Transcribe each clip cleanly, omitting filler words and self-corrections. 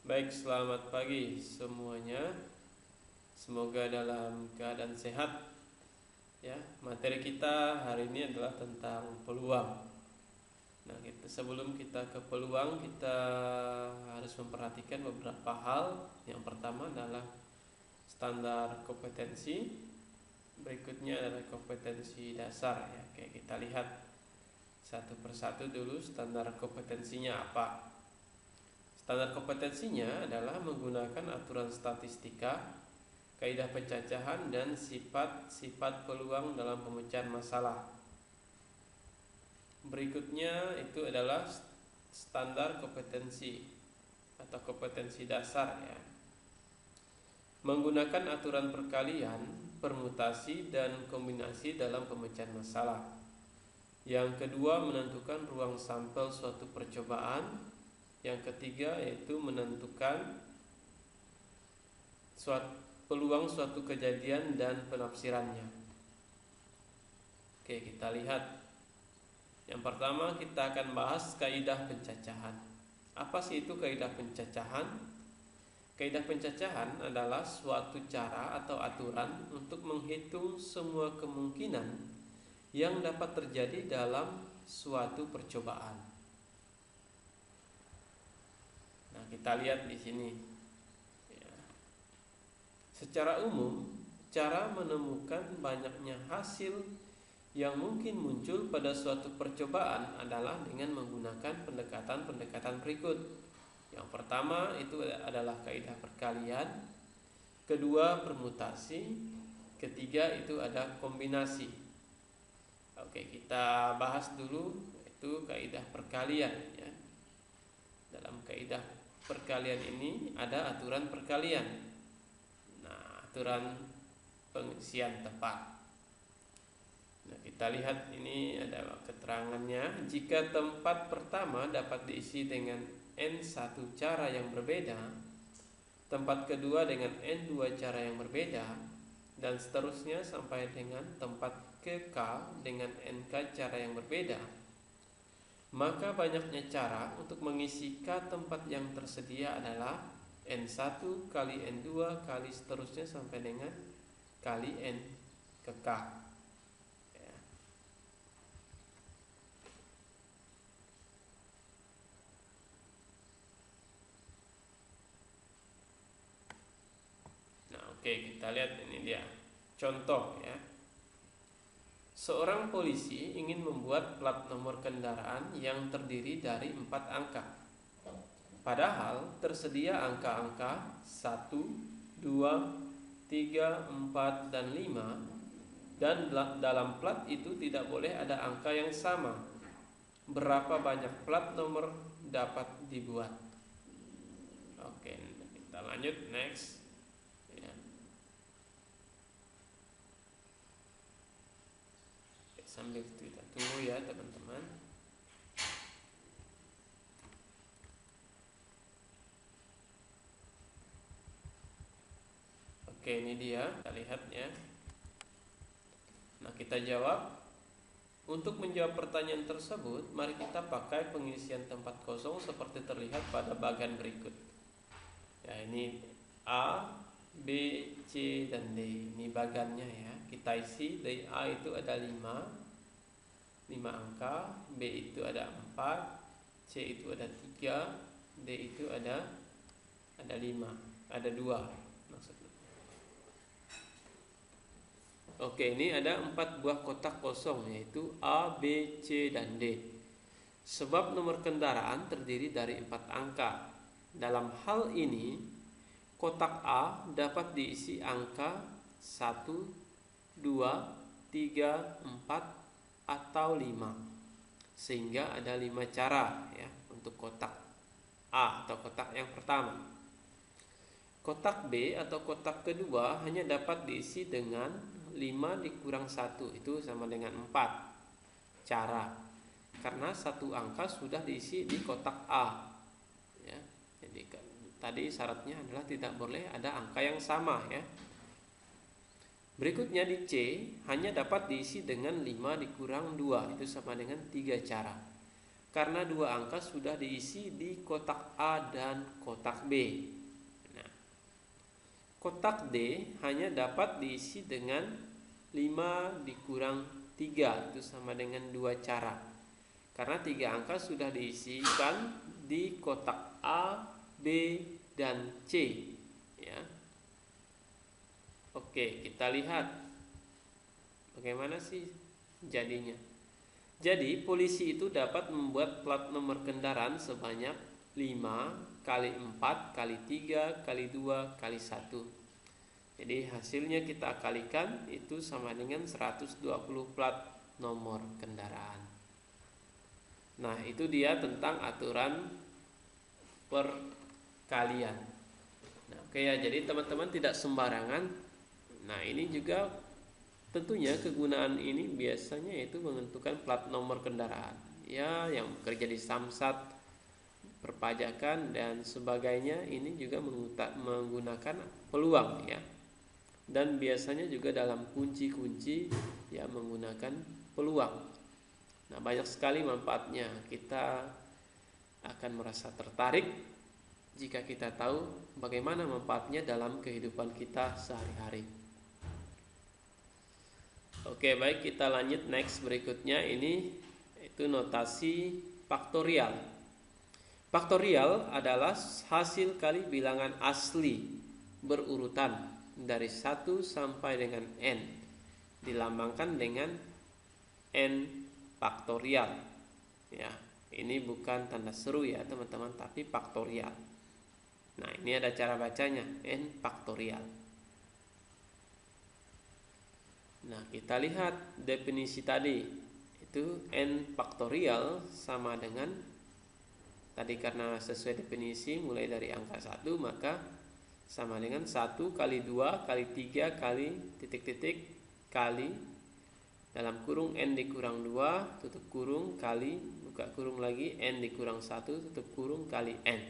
Baik, selamat pagi semuanya. Semoga dalam keadaan sehat. Ya, materi kita hari ini adalah tentang peluang. Nah, sebelum kita ke peluang, kita harus memperhatikan beberapa hal. Yang pertama adalah standar kompetensi. Berikutnya adalah kompetensi dasar. Ya, kayak kita lihat satu persatu dulu standar kompetensinya apa. Standar kompetensinya adalah menggunakan aturan statistika, kaidah pencacahan, dan sifat-sifat peluang dalam pemecahan masalah. Berikutnya itu adalah standar kompetensi atau kompetensi dasar ya. Menggunakan aturan perkalian, permutasi, dan kombinasi dalam pemecahan masalah. Yang kedua, menentukan ruang sampel suatu percobaan. Yang ketiga yaitu menentukan peluang suatu kejadian dan penafsirannya. Oke, kita lihat. Yang pertama kita akan bahas kaidah pencacahan. Apa sih itu kaidah pencacahan? Kaidah pencacahan adalah suatu cara atau aturan untuk menghitung semua kemungkinan yang dapat terjadi dalam suatu percobaan. Nah, kita lihat di sini. Ya. Secara umum, cara menemukan banyaknya hasil yang mungkin muncul pada suatu percobaan adalah dengan menggunakan pendekatan-pendekatan berikut. Yang pertama itu adalah kaidah perkalian, kedua permutasi, ketiga itu ada kombinasi. Oke, kita bahas dulu itu kaidah perkalian ya. Dalam kaidah perkalian ini ada aturan perkalian. Nah, aturan pengisian tepat. Nah, kita lihat ini ada keterangannya. Jika tempat pertama dapat diisi dengan N1 cara yang berbeda, tempat kedua dengan N2 cara yang berbeda, dan seterusnya sampai dengan tempat ke K dengan NK cara yang berbeda, maka banyaknya cara untuk mengisi K tempat yang tersedia adalah N1 kali N2 kali seterusnya sampai dengan kali N ke K ya. Nah, oke, kita lihat ini dia contoh ya. Seorang polisi ingin membuat plat nomor kendaraan yang terdiri dari 4 angka. Padahal tersedia angka-angka 1, 2, 3, 4, dan 5. Dan dalam plat itu tidak boleh ada angka yang sama. Berapa banyak plat nomor dapat dibuat? Oke, kita lanjut next ya. Sambil kita tunggu ya teman-teman. Oke, ini dia, kita lihat ya. Nah, kita jawab. Untuk menjawab pertanyaan tersebut, mari kita pakai pengisian tempat kosong seperti terlihat pada bagian berikut. Ya, ini A, B, C, dan D. Ini bagannya ya. Kita isi. Dari A itu ada 5 angka, B itu ada 4, C itu ada 3, D itu ada 5, ada 2 maksudnya. Oke, ini ada 4 buah kotak kosong yaitu A, B, C, dan D. Sebab nomor kendaraan terdiri dari 4 angka. Dalam hal ini, kotak A dapat diisi angka 1, 2, 3, 4, atau 5. Sehingga ada 5 cara ya untuk kotak A atau kotak yang pertama. Kotak B atau kotak kedua hanya dapat diisi dengan 5 dikurang 1, itu sama dengan 4 cara. Karena satu angka sudah diisi di kotak A ya. Jadi tadi syaratnya adalah tidak boleh ada angka yang sama ya. Berikutnya di C hanya dapat diisi dengan 5 dikurang 2, itu sama dengan 3 cara. karena dua angka sudah diisi di kotak A dan kotak B. Nah, kotak D hanya dapat diisi dengan 5 dikurang 3, itu sama dengan 2 cara. Karena 3 angka sudah diisikan di kotak A, B, dan C, ya. Oke, kita lihat bagaimana sih jadinya. Jadi polisi itu dapat membuat plat nomor kendaraan sebanyak 5 kali 4 kali 3 kali 2 kali 1. Jadi hasilnya kita kalikan itu sama dengan 120 plat nomor kendaraan. Nah, itu dia tentang aturan perkalian. Nah, oke ya, jadi teman-teman tidak sembarangan. Nah, ini juga tentunya kegunaan ini biasanya itu menentukan plat nomor kendaraan, ya, yang bekerja di samsat, perpajakan dan sebagainya. Ini juga menggunakan peluang, ya, dan biasanya juga dalam kunci-kunci ya menggunakan peluang. Nah, banyak sekali manfaatnya. Kita akan merasa tertarik jika kita tahu bagaimana manfaatnya dalam kehidupan kita sehari-hari. Oke, baik, kita lanjut next berikutnya. Ini itu notasi faktorial. Faktorial adalah hasil kali bilangan asli berurutan dari 1 sampai dengan n, dilambangkan dengan n faktorial. Ya, ini bukan tanda seru ya teman-teman, tapi faktorial. Nah, ini ada cara bacanya, n faktorial. Nah, kita lihat definisi tadi. Itu n faktorial sama dengan tadi, karena sesuai definisi mulai dari angka 1, maka sama dengan 1 kali 2 kali 3 kali titik-titik kali dalam kurung n dikurang 2 tutup kurung kali buka kurung lagi n dikurang 1 tutup kurung kali n.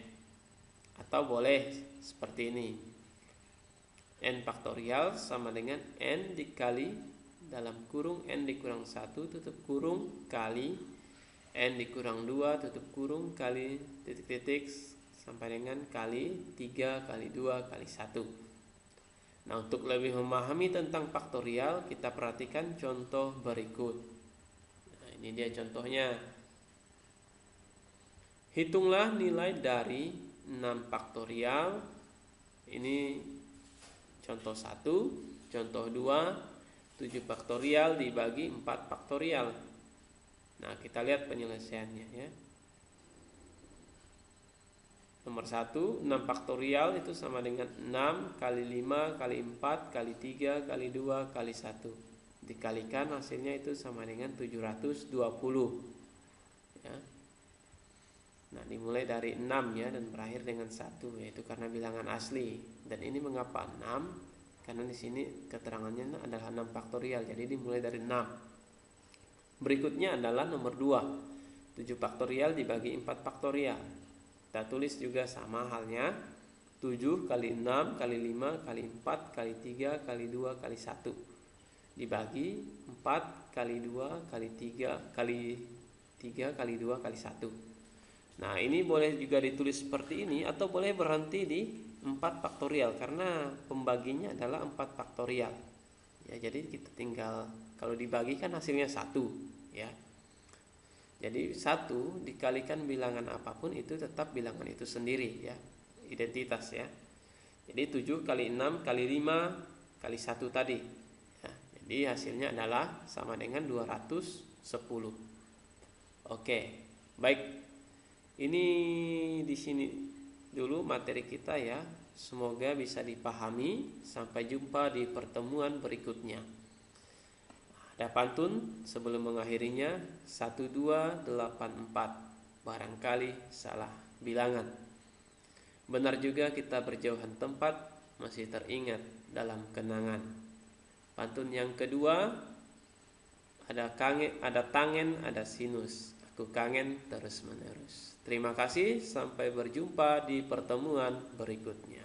Atau boleh seperti ini, n faktorial sama dengan n dikali dalam kurung n dikurang 1 tutup kurung kali n dikurang 2 tutup kurung kali titik-titik sampai dengan kali 3 kali 2 kali 1. Nah, untuk lebih memahami tentang faktorial, kita perhatikan contoh berikut. Nah, ini dia contohnya. Hitunglah nilai dari 6 faktorial. Ini contoh 1, contoh 2, 7 faktorial dibagi 4 faktorial. Nah, kita lihat penyelesaiannya ya. Nomor 1, 6 faktorial itu sama dengan 6 kali 5 kali 4 kali 3 kali 2 kali 1. Dikalikan hasilnya itu sama dengan 720 ya. Nah, dimulai dari 6 ya dan berakhir dengan 1, yaitu karena bilangan asli. Dan ini mengapa 6? Karena di sini keterangannya adalah 6 faktorial, jadi dimulai dari 6. Berikutnya adalah nomor 2, 7 faktorial dibagi 4 faktorial. Kita tulis juga sama halnya, 7 kali 6 kali 5 kali 4 kali 3 kali 2 kali 1 dibagi 4 kali 2 kali 3 kali 3 kali 2 kali 1. Nah, ini boleh juga ditulis seperti ini atau boleh berhenti di 4 faktorial karena pembaginya adalah 4 faktorial. Ya, jadi kita tinggal kalau dibagi kan hasilnya 1 ya. Jadi 1 dikalikan bilangan apapun itu tetap bilangan itu sendiri ya, identitas ya. Jadi 7 kali 6 kali 5 kali 1 tadi ya. Jadi hasilnya adalah sama dengan 210. Oke, baik. Ini di sini dulu materi kita ya. Semoga bisa dipahami. Sampai jumpa di pertemuan berikutnya. Ada pantun sebelum mengakhirinya, 1284. Barangkali salah bilangan. Benar juga kita berjauhan tempat, masih teringat dalam kenangan. Pantun yang kedua, ada tangen, ada sinus. Aku kangen terus menerus. Terima kasih, sampai berjumpa di pertemuan berikutnya.